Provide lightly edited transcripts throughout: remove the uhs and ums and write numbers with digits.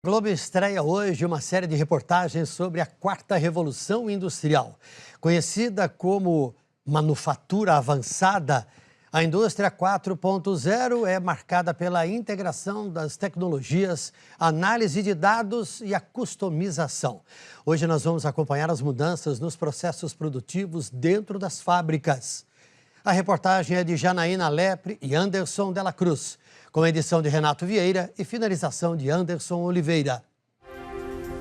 O Globo estreia hoje uma série de reportagens sobre a quarta revolução industrial. Conhecida como manufatura avançada, a indústria 4.0 é marcada pela integração das tecnologias, análise de dados e a customização. Hoje nós vamos acompanhar as mudanças nos processos produtivos dentro das fábricas. A reportagem é de Janaína Lepre e Anderson Dela Cruz, com edição de Renato Vieira e finalização de Anderson Oliveira.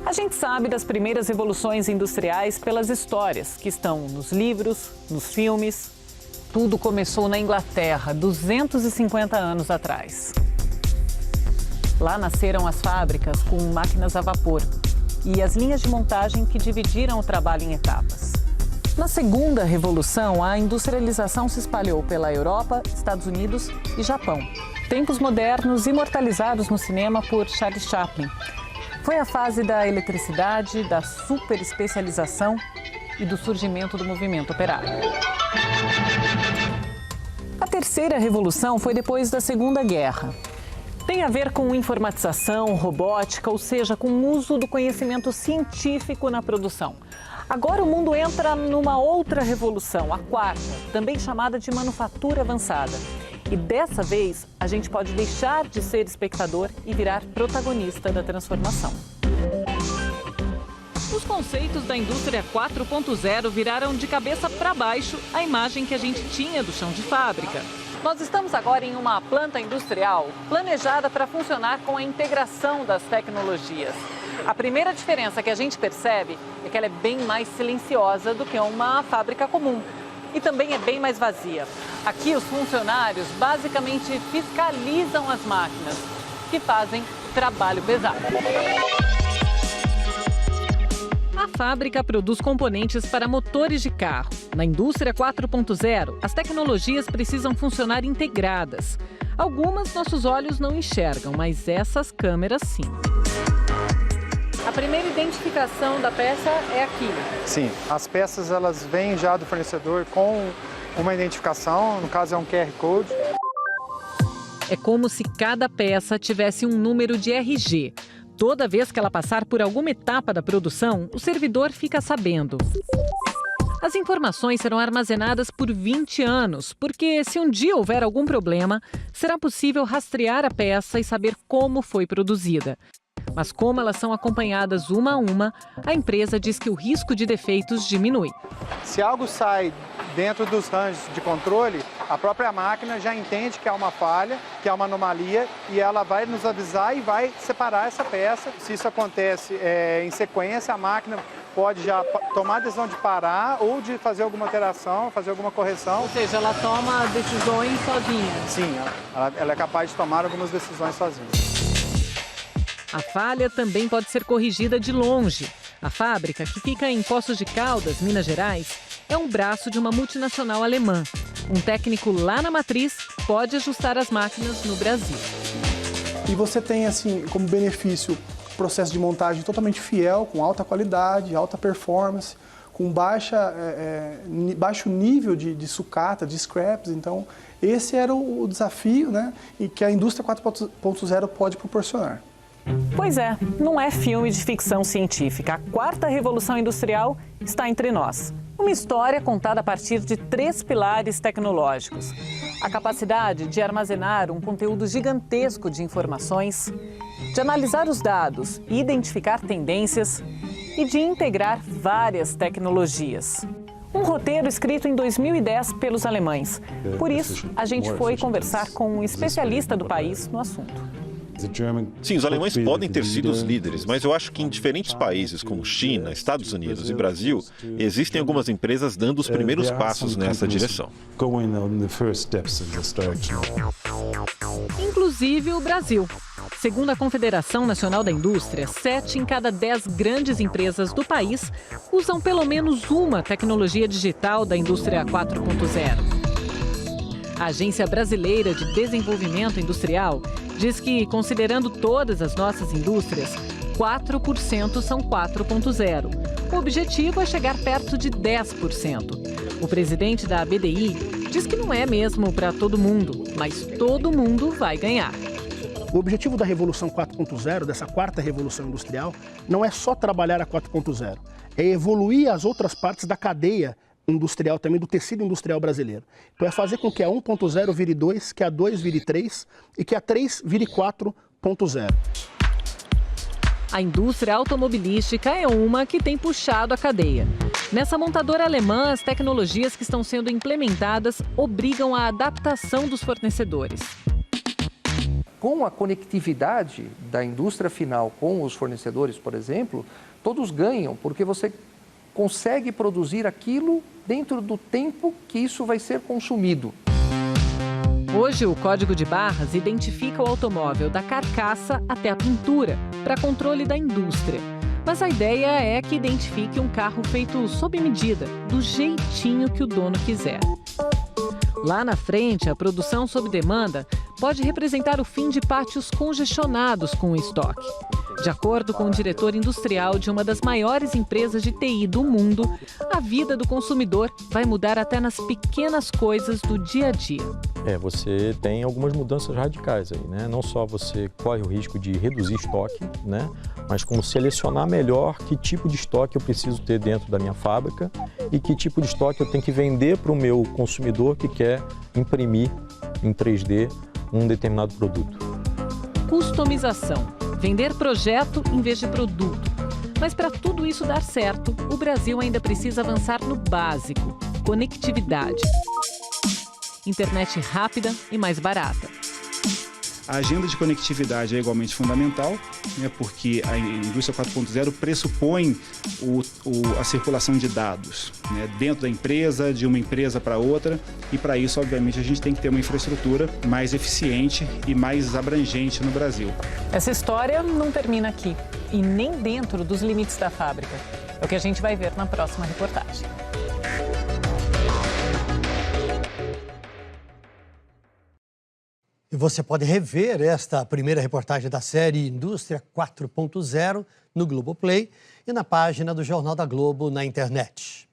A gente sabe das primeiras revoluções industriais pelas histórias que estão nos livros, nos filmes. Tudo começou na Inglaterra, 250 anos atrás. Lá nasceram as fábricas com máquinas a vapor e as linhas de montagem que dividiram o trabalho em etapas. Na segunda revolução, a industrialização se espalhou pela Europa, Estados Unidos e Japão. Tempos modernos imortalizados no cinema por Charlie Chaplin. Foi a fase da eletricidade, da superespecialização e do surgimento do movimento operário. A terceira revolução foi depois da Segunda Guerra. Tem a ver com informatização, robótica, ou seja, com o uso do conhecimento científico na produção. Agora o mundo entra numa outra revolução, a quarta, também chamada de manufatura avançada. E dessa vez, a gente pode deixar de ser espectador e virar protagonista da transformação. Os conceitos da indústria 4.0 viraram de cabeça para baixo a imagem que a gente tinha do chão de fábrica. Nós estamos agora em uma planta industrial planejada para funcionar com a integração das tecnologias. A primeira diferença que a gente percebe é que ela é bem mais silenciosa do que uma fábrica comum. E também é bem mais vazia. Aqui os funcionários basicamente fiscalizam as máquinas, que fazem trabalho pesado. A fábrica produz componentes para motores de carro. Na indústria 4.0, as tecnologias precisam funcionar integradas. Algumas nossos olhos não enxergam, mas essas câmeras sim. A primeira identificação da peça é aqui. Sim, as peças elas vêm já do fornecedor com uma identificação, no caso é um QR Code. É como se cada peça tivesse um número de RG. Toda vez que ela passar por alguma etapa da produção, o servidor fica sabendo. As informações serão armazenadas por 20 anos, porque se um dia houver algum problema, será possível rastrear a peça e saber como foi produzida. Mas como elas são acompanhadas uma a uma, a empresa diz que o risco de defeitos diminui. Se algo sai dentro dos ranges de controle, a própria máquina já entende que há uma falha, que há uma anomalia, e ela vai nos avisar e vai separar essa peça. Se isso acontece em sequência, a máquina pode já tomar a decisão de parar ou de fazer alguma alteração, fazer alguma correção. Ou seja, ela toma decisões sozinha. Sim, ela é capaz de tomar algumas decisões sozinha. A falha também pode ser corrigida de longe. A fábrica, que fica em Poços de Caldas, Minas Gerais, é um braço de uma multinacional alemã. Um técnico lá na matriz pode ajustar as máquinas no Brasil. E você tem, assim, como benefício, processo de montagem totalmente fiel, com alta qualidade, alta performance, com baixo nível de sucata, de scraps. Então, esse era o desafio, né, e que a indústria 4.0 pode proporcionar. Pois é, não é filme de ficção científica. A quarta revolução industrial está entre nós. Uma história contada a partir de 3 pilares tecnológicos. A capacidade de armazenar um conteúdo gigantesco de informações, de analisar os dados e identificar tendências e de integrar várias tecnologias. Um roteiro escrito em 2010 pelos alemães. Por isso, a gente foi conversar com um especialista do país no assunto. Sim, os alemães podem ter sido os líderes, mas eu acho que em diferentes países como China, Estados Unidos e Brasil, existem algumas empresas dando os primeiros passos nessa direção. Inclusive o Brasil. Segundo a Confederação Nacional da Indústria, 7 em cada 10 grandes empresas do país usam pelo menos uma tecnologia digital da indústria 4.0. A Agência Brasileira de Desenvolvimento Industrial diz que, considerando todas as nossas indústrias, 4% são 4.0. O objetivo é chegar perto de 10%. O presidente da BDI diz que não é mesmo para todo mundo, mas todo mundo vai ganhar. O objetivo da Revolução 4.0, dessa quarta revolução industrial, não é só trabalhar a 4.0, é evoluir as outras partes da cadeia industrial, também do tecido industrial brasileiro. Então é fazer com que a 1.0 vire 2, que a 2 vire 3 e que a 3 vire 4.0. A indústria automobilística é uma que tem puxado a cadeia. Nessa montadora alemã, as tecnologias que estão sendo implementadas obrigam a adaptação dos fornecedores. Com a conectividade da indústria final com os fornecedores, por exemplo, todos ganham, porque você consegue produzir aquilo dentro do tempo que isso vai ser consumido. Hoje, o código de barras identifica o automóvel da carcaça até a pintura, para controle da indústria. Mas a ideia é que identifique um carro feito sob medida, do jeitinho que o dono quiser. Lá na frente, a produção sob demanda pode representar o fim de pátios congestionados com o estoque. De acordo com o diretor industrial de uma das maiores empresas de TI do mundo, a vida do consumidor vai mudar até nas pequenas coisas do dia a dia. Você tem algumas mudanças radicais aí, né? Não só você corre o risco de reduzir estoque, né? Mas como selecionar melhor que tipo de estoque eu preciso ter dentro da minha fábrica e que tipo de estoque eu tenho que vender para o meu consumidor que quer imprimir em 3D um determinado produto. Customização. Vender projeto em vez de produto. Mas para tudo isso dar certo, o Brasil ainda precisa avançar no básico: conectividade. Internet rápida e mais barata. A agenda de conectividade é igualmente fundamental, né, porque a indústria 4.0 pressupõe a circulação de dados, né, dentro da empresa, de uma empresa para outra, e para isso, obviamente, a gente tem que ter uma infraestrutura mais eficiente e mais abrangente no Brasil. Essa história não termina aqui, e nem dentro dos limites da fábrica. É o que a gente vai ver na próxima reportagem. E você pode rever esta primeira reportagem da série Indústria 4.0 no Globoplay e na página do Jornal da Globo na internet.